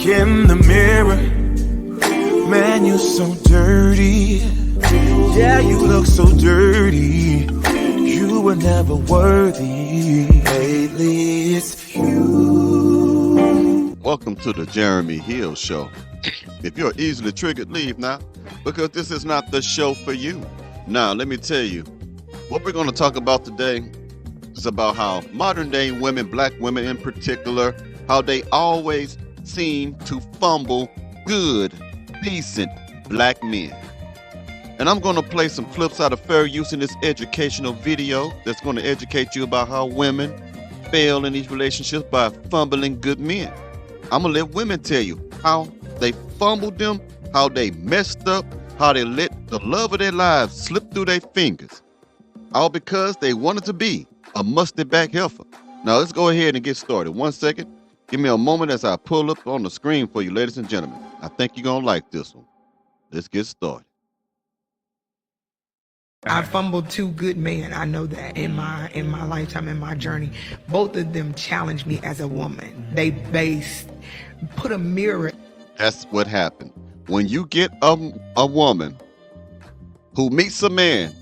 in the mirror. Man, you're so dirty. Yeah, you look so dirty. You were never worthy. Lately, it's you. Welcome to the Jeremy Hill Show. If you're easily triggered, leave now, because this is not the show for you. Now, let me tell you, what we're going to talk about today is about how modern day women, black women in particular, how they always seem to fumble good, decent black men. And I'm going to play some clips out of fair use in this educational video that's going to educate you about how women fail in these relationships by fumbling good men. I'm going to let women tell you how they fumbled them, how they messed up, how they let the love of their lives slip through their fingers. All because they wanted to be a musty back heifer. Now let's go ahead and get started. 1 second. Give me a moment as I pull up on the screen for you, ladies and gentlemen. I think you're going to like this one. Let's get started. I fumbled 2 good men. I know that in my lifetime, in my journey. Both of them challenged me as a woman. They put a mirror. That's what happened. When you get a woman who meets a man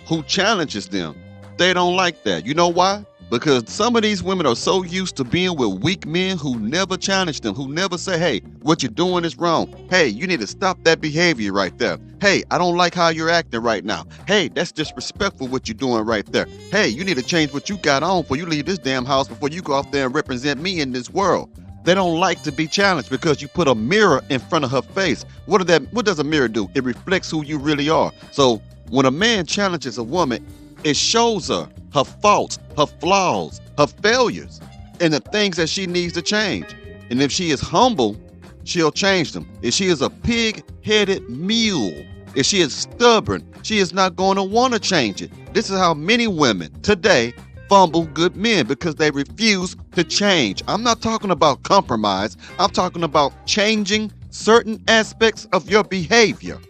who challenges them, they don't like that. You know why? Because some of these women are so used to being with weak men who never challenge them, who never say, hey, what you're doing is wrong. Hey, you need to stop that behavior right there. Hey, I don't like how you're acting right now. Hey, that's disrespectful what you're doing right there. Hey, you need to change what you got on before you leave this damn house, before you go out there and represent me in this world. They don't like to be challenged because you put a mirror in front of her face. What does a mirror do? It reflects who you really are. So when a man challenges a woman, it shows her faults, her flaws, her failures, and the things that she needs to change. And if she is humble, she'll change them. If she is a pig-headed mule, if she is stubborn, she is not going to want to change it. This is how many women today fumble good men, because they refuse to change. I'm not talking about compromise. I'm talking about changing certain aspects of your behavior.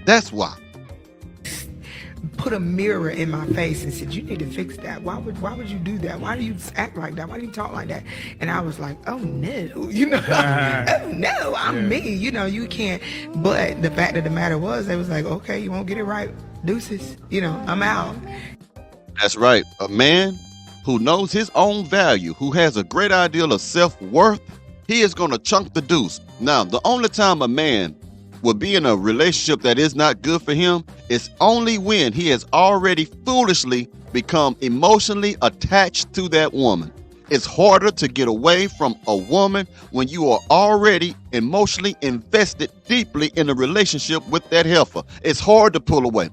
That's why. Put a mirror in my face and said, you need to fix that. Why would you do that? Why do you act like that? Why do you talk like that? And I was like, oh no, oh no, I'm me, you can't. But the fact of the matter was, they was like, okay, you won't get it right, deuces, I'm out. That's right. A man who knows his own value, who has a great ideal of self-worth, he is going to chunk the deuce. Now, the only time a man will be in a relationship that is not good for him is only when he has already foolishly become emotionally attached to that woman. It's harder to get away from a woman when you are already emotionally invested deeply in a relationship with that heifer. It's hard to pull away.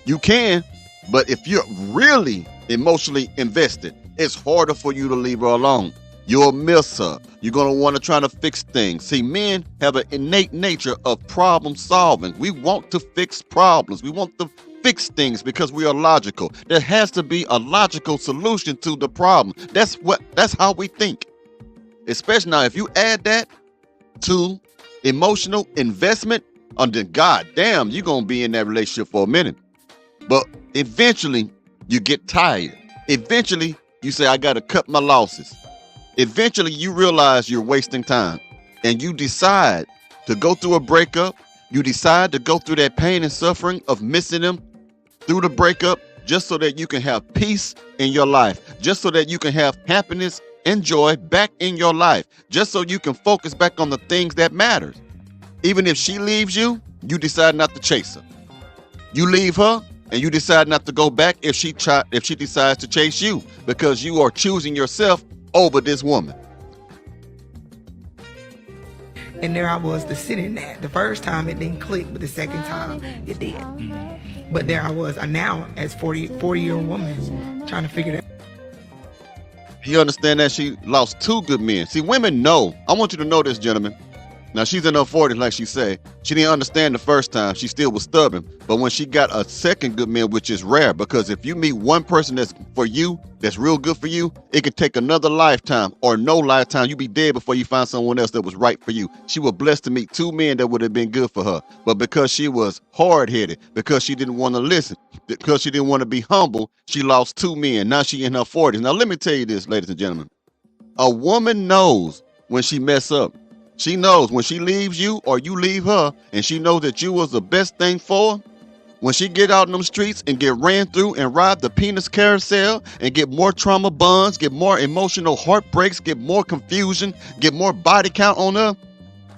You can, but if you're really emotionally invested, it's harder for you to leave her alone. You'll miss her. You're going to want to try to fix things. See, men have an innate nature of problem solving. We want to fix problems. We want to fix things because we are logical. There has to be a logical solution to the problem. That's how we think. Especially now, if you add that to emotional investment, then goddamn, you're going to be in that relationship for a minute. But eventually, you get tired. Eventually, you say, I got to cut my losses. Eventually, you realize you're wasting time, and you decide to go through a breakup. You decide to go through that pain and suffering of missing them through the breakup, just so that you can have peace in your life, just so that you can have happiness and joy back in your life, just so you can focus back on the things that matter. Even if she leaves you, you decide not to chase her. You leave her, and you decide not to go back if she decides to chase you, because you are choosing yourself over this woman. And there I was to sit in that. The first time it didn't click, but the second time it did. But there I was, now as 40-year-old woman trying to figure that. You understand that she lost 2 good men. See, women know. I want you to know this, gentlemen. Now, she's in her 40s, like she said. She didn't understand the first time. She still was stubborn. But when she got a second good man, which is rare, because if you meet one person that's for you, that's real good for you, it could take another lifetime or no lifetime. You'd be dead before you find someone else that was right for you. She was blessed to meet 2 men that would have been good for her. But because she was hard-headed, because she didn't want to listen, because she didn't want to be humble, she lost 2 men. Now she in her 40s. Now, let me tell you this, ladies and gentlemen. A woman knows when she mess up. She knows when she leaves you or you leave her, and she knows that you was the best thing for her. When she get out in them streets and get ran through and ride the penis carousel and get more trauma bonds, get more emotional heartbreaks, get more confusion, get more body count on her,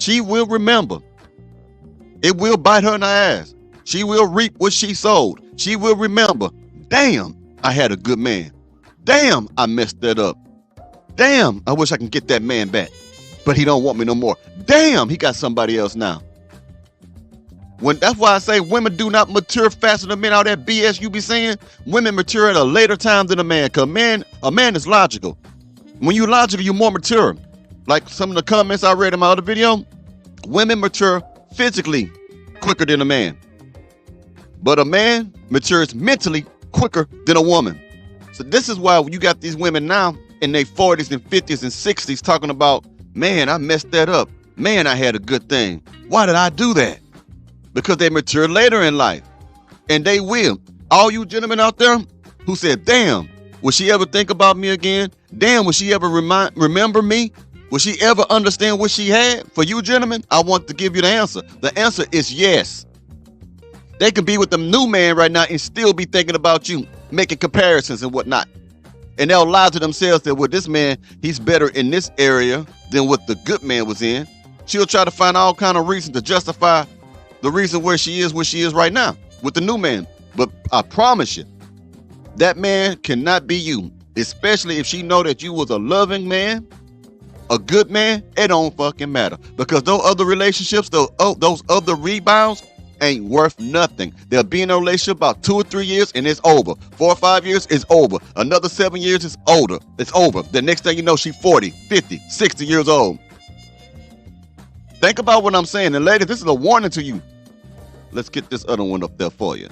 she will remember. It will bite her in the ass. She will reap what she sowed. She will remember, damn, I had a good man. Damn, I messed that up. Damn, I wish I can get that man back. But he don't want me no more. Damn, he got somebody else now. That's why I say women do not mature faster than men. All that BS you be saying, women mature at a later time than a man. Cause a man is logical. When you logical, you're more mature. Like some of the comments I read in my other video, women mature physically quicker than a man. But a man matures mentally quicker than a woman. So this is why you got these women now in their 40s and 50s and 60s talking about, man, I messed that up. Man, I had a good thing. Why did I do that? Because they mature later in life. And they will. All you gentlemen out there who said, damn, will she ever think about me again? Damn, will she ever remember me? Will she ever understand what she had? For you gentlemen, I want to give you the answer. The answer is yes. They can be with the new man right now and still be thinking about you, making comparisons and whatnot. And they'll lie to themselves that, well, this man, he's better in this area than what the good man was in. She'll try to find all kind of reasons to justify the reason where she is right now with the new man. But I promise you, that man cannot be you, especially if she know that you was a loving man, a good man. It don't fucking matter, because those other relationships, those other rebounds ain't worth nothing. They'll be in a relationship about 2 or 3 years and it's over. 4 or 5 years is over. Another 7 years is older. It's over. The next thing you know, she's 40, 50, 60 years old. Think about what I'm saying. And ladies, this is a warning to you. Let's get this other one up there for you.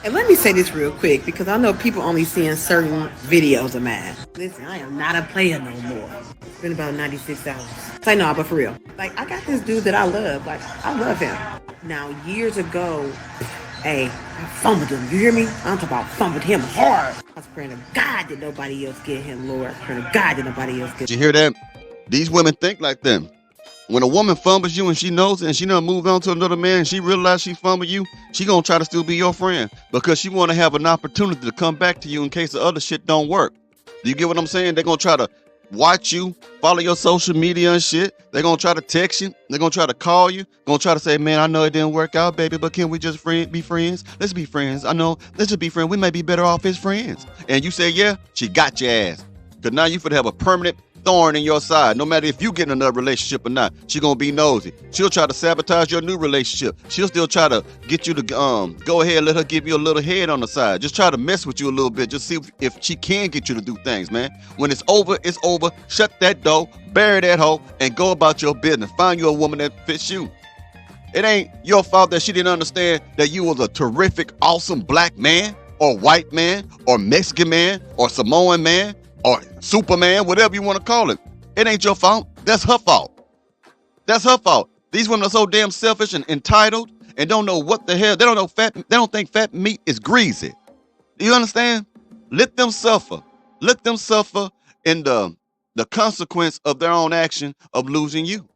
And let me say this real quick, because I know people only seeing certain videos of mine. Listen, I am not a player no more. It's been about 96 hours. Say no, but for real. Like, I got this dude that I love. Like, I love him. Now, years ago, hey, I fumbled him. You hear me? I'm talking about fumbled him hard. I was praying to God that nobody else get him, Lord. Praying to God that nobody else get him. Did you hear that? These women think like them. When a woman fumbles you and she knows it and she done moved on to another man and she realized she fumbled you, she gonna try to still be your friend because she wanna have an opportunity to come back to you in case the other shit don't work. Do you get what I'm saying? They're gonna try to watch you, follow your social media and shit. They're gonna try to text you. They're gonna try to call you. Gonna try to say, man, I know it didn't work out, baby, but can we just be friends? Let's be friends. I know, let's just be friends. We may be better off as friends. And you say, yeah, she got your ass. Cause now you finna have a permanent thorn in your side. No matter if you get in another relationship or not, she gonna be nosy. She'll try to sabotage your new relationship. She'll still try to get you to go ahead, let her give you a little head on the side. Just try to mess with you a little bit. Just see if she can get you to do things, man. When it's over, it's over. Shut that door, bury that hoe, and go about your business. Find you a woman that fits you. It ain't your fault that she didn't understand that you was a terrific, awesome black man, or white man, or Mexican man, or Samoan man, or Superman, whatever you want to call it. It ain't your fault. That's her fault. That's her fault. These women are so damn selfish and entitled and don't know what the hell. They don't think fat meat is greasy. Do you understand? Let them suffer. Let them suffer in the consequence of their own action of losing you.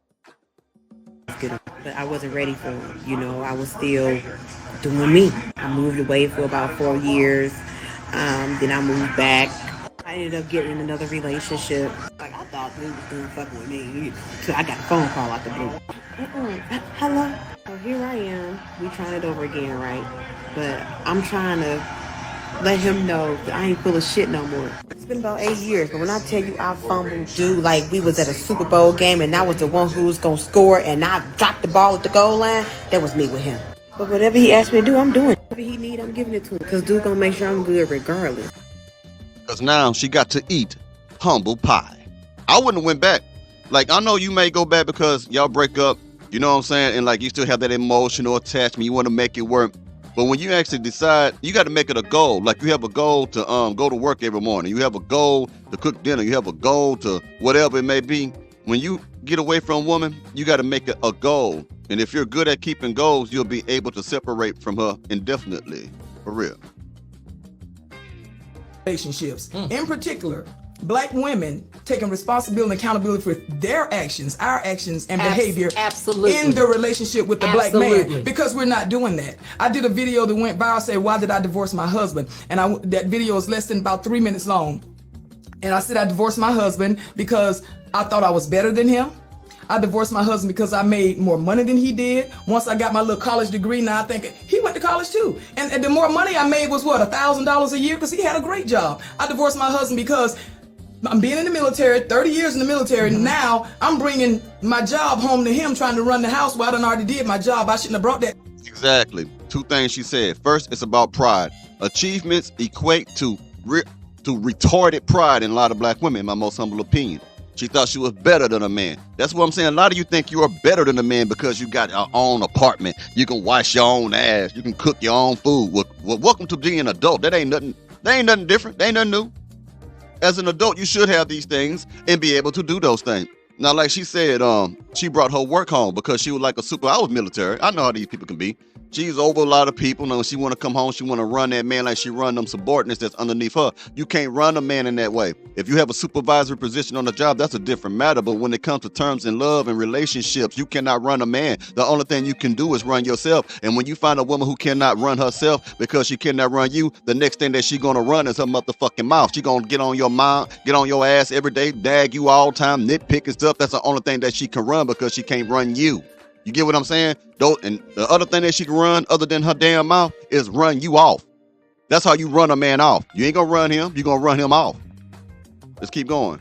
But I wasn't ready for it. You know, I was still doing me. I moved away for about 4 years. Then I moved back. I ended up getting in another relationship. Like, I thought he was doing fucking with me. So I got a phone call out the blue. Hello? So here I am. We trying it over again, right? But I'm trying to let him know that I ain't full of shit no more. It's been about 8 years, but when I tell you I fumbled, dude, like we was at a Super Bowl game and I was the one who was gonna score and I dropped the ball at the goal line, that was me with him. But whatever he asked me to do, I'm doing. Whatever he need, I'm giving it to him. Cause dude gonna make sure I'm good regardless. Because now she got to eat humble pie. I wouldn't have went back. Like, I know you may go back because y'all break up, you know what I'm saying? And like, you still have that emotional attachment. You want to make it work. But when you actually decide, you got to make it a goal. Like, you have a goal to go to work every morning. You have a goal to cook dinner. You have a goal to whatever it may be. When you get away from a woman, you got to make it a goal. And if you're good at keeping goals, you'll be able to separate from her indefinitely. For real. Relationships. In particular, Black women taking responsibility and accountability for their actions, our actions and behavior absolutely. in the relationship with the black Absolutely. man, because we're not doing that. I did a video that went viral, say, why did I divorce my husband? And that video is less than about 3 minutes long. And I said I divorced my husband because I thought I was better than him. I divorced my husband because I made more money than he did. Once I got my little college degree, now I think he went to college too. And the more money I made was what, $1,000 a year, because he had a great job. I divorced my husband because I'm being in the military, 30 years in the military. Now I'm bringing my job home to him, trying to run the house. Well, I done already did my job. I shouldn't have brought that. Exactly. Two things she said. First, it's about pride. Achievements equate to retarded pride in a lot of black women, in my most humble opinion. She thought she was better than a man. That's what I'm saying. A lot of you think you are better than a man because you got your own apartment. You can wash your own ass. You can cook your own food. Well, welcome to being an adult. That ain't nothing different. That ain't nothing new. As an adult, you should have these things and be able to do those things. Now, like she said, she brought her work home because she was like I was military. I know how these people can be. She's over a lot of people. Now, when she want to come home, she want to run that man like she run them subordinates that's underneath her. You can't run a man in that way. If you have a supervisory position on the job, that's a different matter. But when it comes to terms in love and relationships, you cannot run a man. The only thing you can do is run yourself. And when you find a woman who cannot run herself because she cannot run you, the next thing that she gonna run is her motherfucking mouth. She gonna get on your mind, get on your ass every day, dag you all the time, nitpick and stuff. That's the only thing that she can run because she can't run you. You get what I'm saying? And the other thing that she can run other than her damn mouth is run you off. That's how you run a man off. You ain't gonna run him, you gonna run him off. Let's keep going.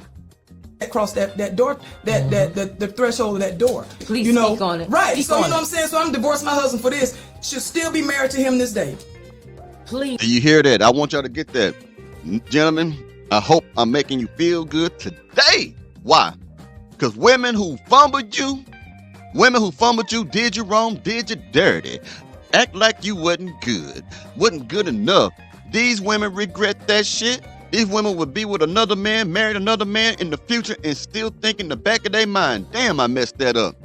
Across that door, the threshold of that door. Please you know, speak on it. Right. Speak so on you know it. what I'm saying? So I'm divorcing my husband for this. Should still be married to him this day. Please. Do you hear that? I want y'all to get that. Gentlemen, I hope I'm making you feel good today. Why? Because women who fumbled you, did you wrong, did you dirty, act like you wasn't good enough. These women regret that shit. These women would be with another man, married another man in the future and still think in the back of their mind, damn, I messed that up.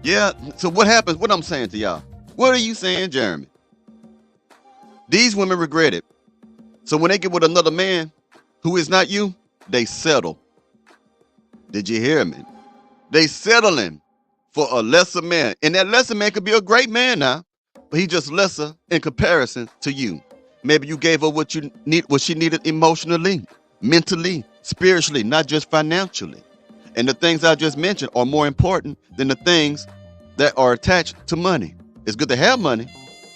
Yeah, so what happens? What I'm saying to y'all? What are you saying, Jeremy? These women regret it. So when they get with another man who is not you, they settle. Did you hear me? They settling for a lesser man. And that lesser man could be a great man now, but he just lesser in comparison to you. Maybe you gave her what she needed emotionally, mentally, spiritually, not just financially. And the things I just mentioned are more important than the things that are attached to money. It's good to have money,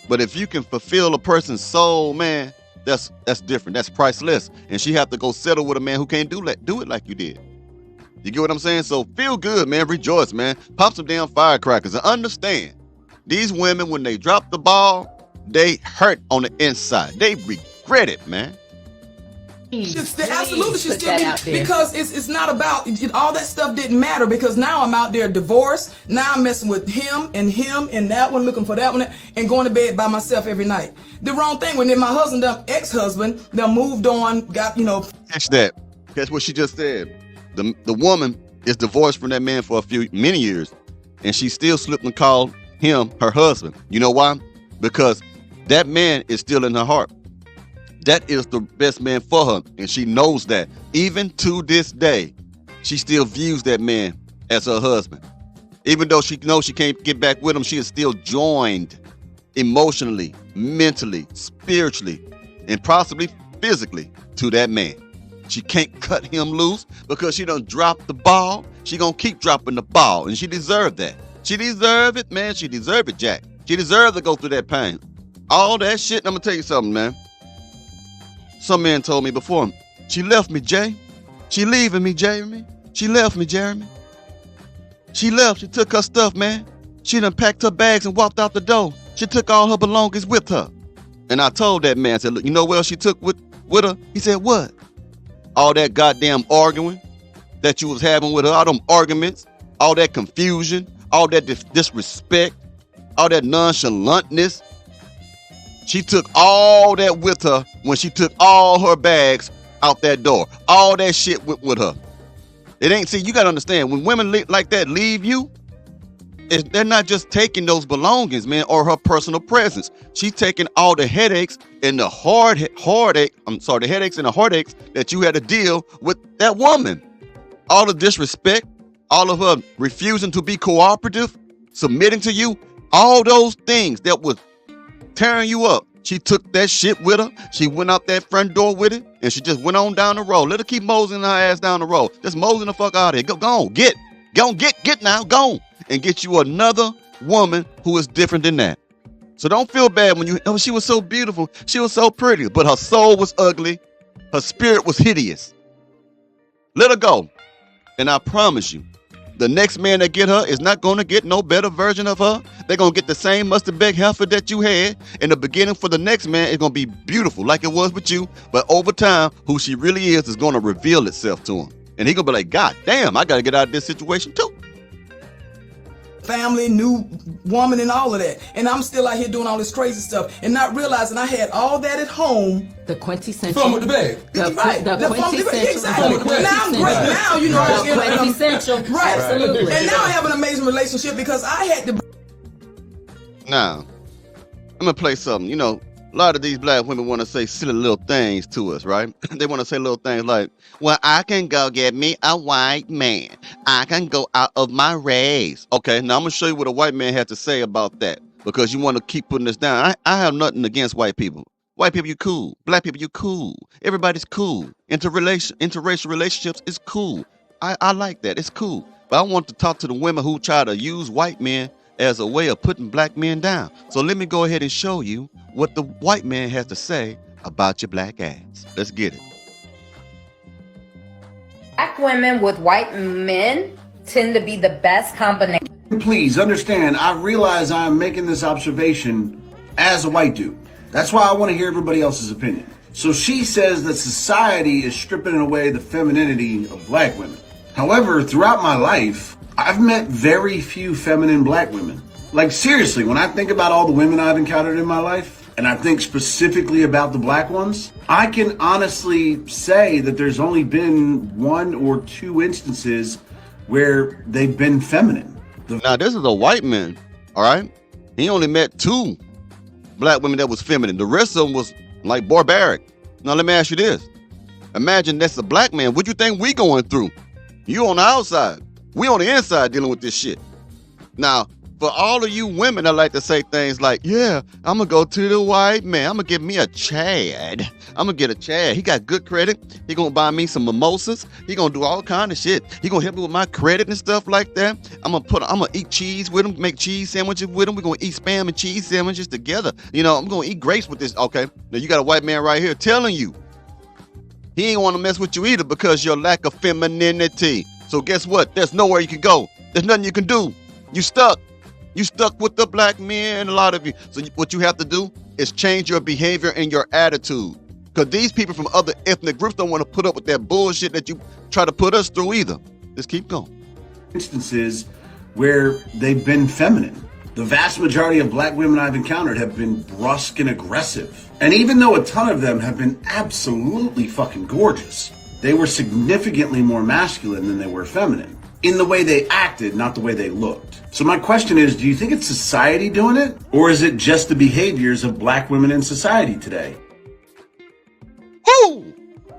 but if you can fulfill a person's soul, man, that's different. That's priceless. And she have to go settle with a man who can't do it like you did. You get what I'm saying? So feel good, man. Rejoice, man. Pop some damn firecrackers and understand. These women, when they drop the ball, they hurt on the inside. They regret it, man. Absolutely should still be, because it's not about all that stuff. Didn't matter because now I'm out there divorced. Now I'm messing with him and that one, looking for that one, and going to bed by myself every night. The wrong thing. When then my husband, ex-husband, moved on, got Catch that. Catch what she just said. The woman is divorced from that man for many years, and she still slipped and called him her husband. You know why? Because that man is still in her heart. That is the best man for her, and she knows that. Even to this day, she still views that man as her husband. Even though she knows she can't get back with him, she is still joined emotionally, mentally, spiritually, and possibly physically to that man. She can't cut him loose because she done dropped the ball. She gonna keep dropping the ball, and she deserved that. She deserved it, man. She deserved it, Jack. She deserved to go through that pain. All that shit, I'm gonna tell you something, man. Some man told me before, she left me, Jay. She leaving me, Jeremy. She left me, Jeremy. She left. She took her stuff, man. She done packed her bags and walked out the door. She took all her belongings with her. And I told that man, I said, look, you know what else she took with her? He said, what? All that goddamn arguing that you was having with her, all them arguments, all that confusion, all that disrespect, all that nonchalantness. She took all that with her when she took all her bags out that door. All that shit with her. It ain't, see, you gotta understand, when women like that leave you, they're not just taking those belongings, man, or her personal presence. She's taking all the headaches and the the headaches and the heartaches that you had to deal with that woman. All the disrespect, all of her refusing to be cooperative, submitting to you, all those things that was tearing you up. She took that shit with her. She went out that front door with it, and she just went on down the road. Let her keep moseying her ass down the road. Just moseying the fuck out of here. Go on, get now, go on, and get you another woman who is different than that. So don't feel bad when she was so beautiful, she was so pretty, but her soul was ugly, her spirit was hideous. Let her go, and I promise you, the next man that get her is not going to get no better version of her. They're going to get the same mustard bag heifer that you had. In the beginning for the next man, it's going to be beautiful like it was with you. But over time, who she really is going to reveal itself to him. And he going to be like, God damn, I got to get out of this situation too. Family, new woman, and all of that. And I'm still out here doing all this crazy stuff and not realizing I had all that at home. The quintessential. Fumble the bag. The quintessential. Exactly. Now I'm great. Now, you know, The quintessential. Right. Absolutely. And now I have an amazing relationship because I had to. Now, I'm going to play something. You know, a lot of these black women want to say silly little things to us, right? They want to say little things like, well, I can go get me a white man. I can go out of my race. Okay, now I'm going to show you what a white man has to say about that, because you want to keep putting this down. I have nothing against white people. White people, you cool. Black people, you cool. Everybody's cool. Interracial relationships is cool. I like that. It's cool. But I want to talk to the women who try to use white men as a way of putting black men down. So let me go ahead and show you what the white man has to say about your black ass. Let's get it. Black women with white men tend to be the best combination. Please understand, I realize I'm making this observation as a white dude. That's why I want to hear everybody else's opinion. So she says that society is stripping away the femininity of black women. However, throughout my life, I've met very few feminine black women. Like seriously, when I think about all the women I've encountered in my life, and I think specifically about the black ones, I can honestly say that there's only been 1 or 2 instances where they've been feminine. Now, this is a white man, all right? He only met 2 black women that was feminine. The rest of them was like barbaric. Now, let me ask you this. Imagine that's a black man. What do you think we going through? You on the outside. We on the inside dealing with this shit. Now, for all of you women that like to say things like, yeah, I'm going to go to the white man. I'm going to give me a Chad. I'm going to get a Chad. He got good credit. He going to buy me some mimosas. He going to do all kind of shit. He going to help me with my credit and stuff like that. I'm going to eat cheese with him, make cheese sandwiches with him. We're going to eat Spam and cheese sandwiches together. You know, I'm going to eat grapes with this. Okay, now you got a white man right here telling you he ain't want to mess with you either because your lack of femininity. So guess what? There's nowhere you can go. There's nothing you can do. You stuck. You stuck with the black men, a lot of you. So what you have to do is change your behavior and your attitude. Because these people from other ethnic groups don't want to put up with that bullshit that you try to put us through either. Just keep going. Instances where they've been feminine. The vast majority of black women I've encountered have been brusque and aggressive. And even though a ton of them have been absolutely fucking gorgeous, they were significantly more masculine than they were feminine. In the way they acted, not the way they looked. So my question is, do you think it's society doing it? Or is it just the behaviors of black women in society today? Woo!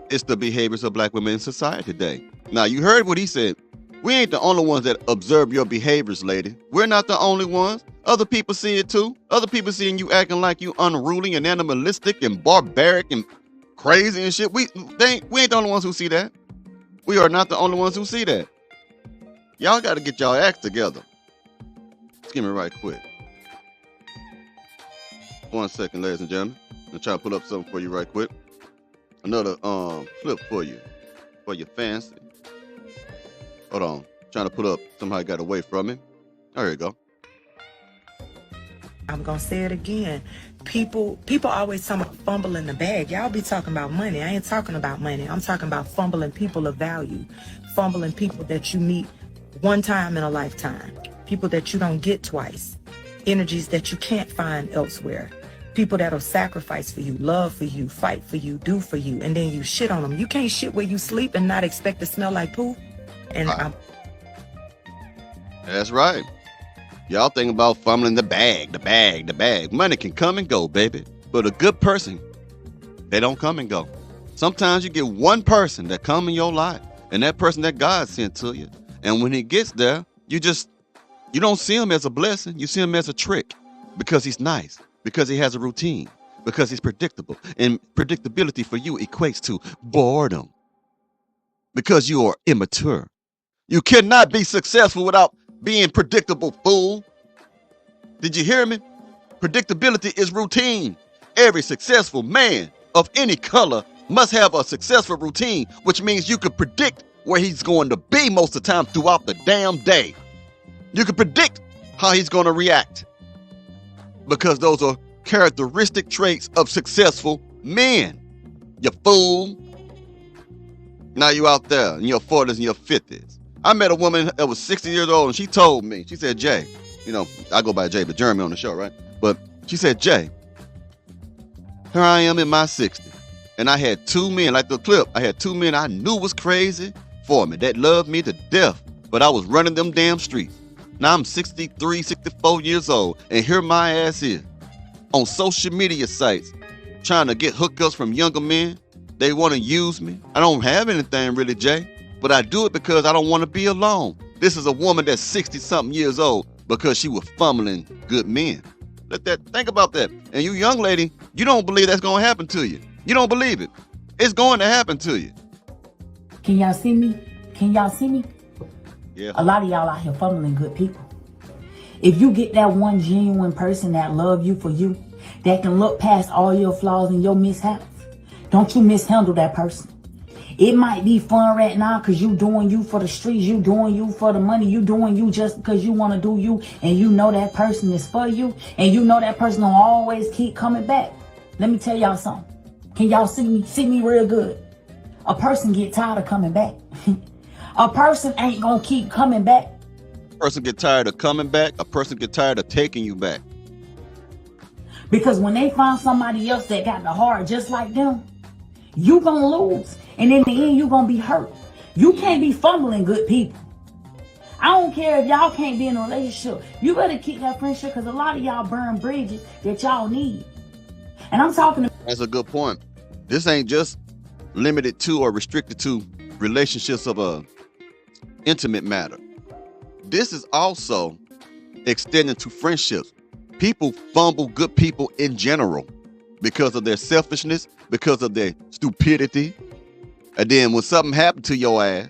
It's the behaviors of black women in society today. Now, you heard what he said. We ain't the only ones that observe your behaviors, lady. We're not the only ones. Other people see it too. Other people seeing you acting like you unruly and animalistic and barbaric and crazy and shit. We ain't the only ones who see that. We are not the only ones who see that. Y'all got to get y'all acts together. Give me right quick. 1 second, ladies and gentlemen. I'm trying to pull up something for you right quick. Another flip for you. For your fancy. Hold on. Trying to put up. Somehow got away from me. There you go. I'm gonna say it again. People always talking about fumbling the bag. Y'all be talking about money. I ain't talking about money. I'm talking about fumbling people of value. Fumbling people that you meet one time in a lifetime. People that you don't get twice. Energies that you can't find elsewhere. People that'll sacrifice for you, love for you, fight for you, do for you, and then you shit on them. You can't shit where you sleep and not expect to smell like poo. And That's right. Y'all think about fumbling the bag, the bag, the bag. Money can come and go, baby. But a good person, they don't come and go. Sometimes you get one person that come in your life, and that person that God sent to you. And when he gets there, you don't see him as a blessing. You see him as a trick because he's nice, because he has a routine, because he's predictable. And predictability for you equates to boredom because you are immature. You cannot be successful without being predictable, fool. Did you hear me? Predictability is routine. Every successful man of any color must have a successful routine, which means you could predict where he's going to be most of the time throughout the damn day. You can predict how he's going to react because those are characteristic traits of successful men. You fool. Now you out there in your 40s and your 50s. I met a woman that was 60 years old and she told me, she said, Jay, I go by Jay, but Jeremy on the show, right? But she said, Jay, here I am in my 60s. And I had two men, like the clip, I had two men I knew was crazy for me that loved me to death, but I was running them damn streets. Now I'm 63, 64 years old, and here my ass is on social media sites trying to get hookups from younger men. They want to use me. I don't have anything really, Jay, but I do it because I don't want to be alone. This is a woman that's 60-something years old because she was fumbling good men. Think about that. And you young lady, you don't believe that's going to happen to you. You don't believe it. It's going to happen to you. Can y'all see me? Can y'all see me? Yeah. A lot of y'all out here fumbling good people. If you get that one genuine person that love you for you, that can look past all your flaws and your mishaps, don't you mishandle that person. It might be fun right now because you doing you for the streets, you doing you for the money, you doing you just because you want to do you, and you know that person is for you, and you know that person will always keep coming back. Let me tell y'all something. Can y'all see me real good? A person get tired of coming back. A person ain't gonna keep coming back. A person get tired of coming back. A person get tired of taking you back. Because when they find somebody else that got the heart just like them, you gonna lose. And in the end, you gonna be hurt. You can't be fumbling good people. I don't care if y'all can't be in a relationship. You better keep that friendship because a lot of y'all burn bridges that y'all need. And I'm talking to... That's a good point. This ain't just limited to or restricted to relationships of a intimate matter. This is also extending to friendships. People fumble good people in general because of their selfishness, because of their stupidity. And then when something happened to your ass,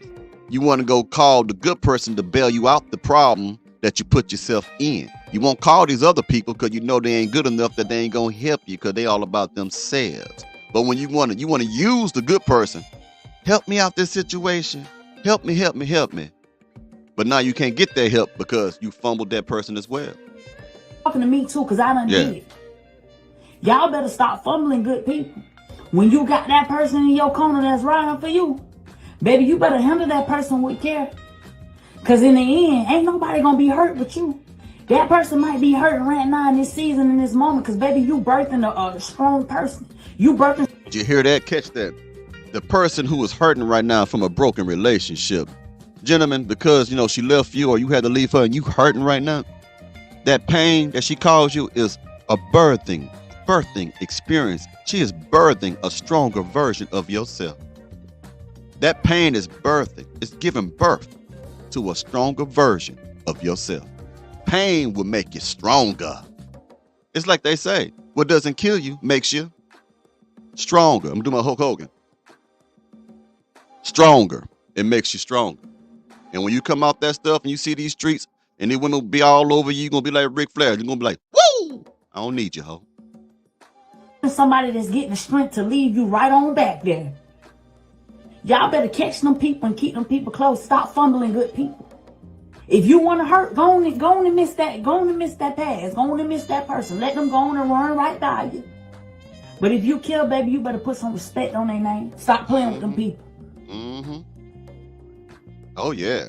you want to go call the good person to bail you out the problem that you put yourself in. You won't call these other people because you know they ain't good enough that they ain't gonna help you because they all about themselves. But when you want to use the good person, help me out this situation. Help me, help me, help me. But now you can't get that help because you fumbled that person as well. Talking to me too, because I done did it. Y'all better stop fumbling good people. When you got that person in your corner that's riding for you, baby, you better handle that person with care. Because in the end, ain't nobody going to be hurt but you. That person might be hurting right now in this season, in this moment, because, baby, you birthing a strong person. You birthing... Did you hear that? Catch that. The person who is hurting right now from a broken relationship. Gentlemen, because, she left you or you had to leave her and you hurting right now, that pain that she caused you is a birthing experience. She is birthing a stronger version of yourself. That pain is birthing. It's giving birth to a stronger version of yourself. Pain will make you stronger. It's like they say, what doesn't kill you makes you stronger. I'm doing my Hulk Hogan. Stronger. It makes you stronger. And when you come out that stuff and you see these streets and they want to be all over you, you're going to be like Ric Flair. You're going to be like, woo! I don't need you, ho. Somebody that's getting the strength to leave you right on back there. Y'all better catch them people and keep them people close. Stop fumbling good people. If you want to hurt, go on and miss that. Go on and miss that pass. Go on and miss that person. Let them go on and run right by you. But if you kill, baby, you better put some respect on their name. Stop playing with them people. Mm-hmm. Oh, yeah.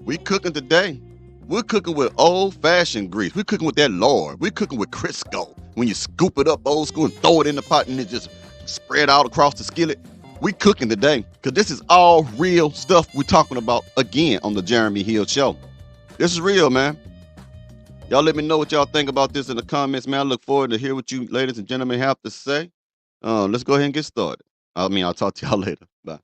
We cooking today. We're cooking with old-fashioned grease. We're cooking with that Lord. We're cooking with Crisco. When you scoop it up old school and throw it in the pot and it just spread out across the skillet. We cooking today because this is all real stuff we're talking about again on the Jeremy Hill Show. This is real, man. Y'all let me know what y'all think about this in the comments, man. I look forward to hear what you ladies and gentlemen have to say. Let's go ahead and get started. I'll talk to y'all later. Bye.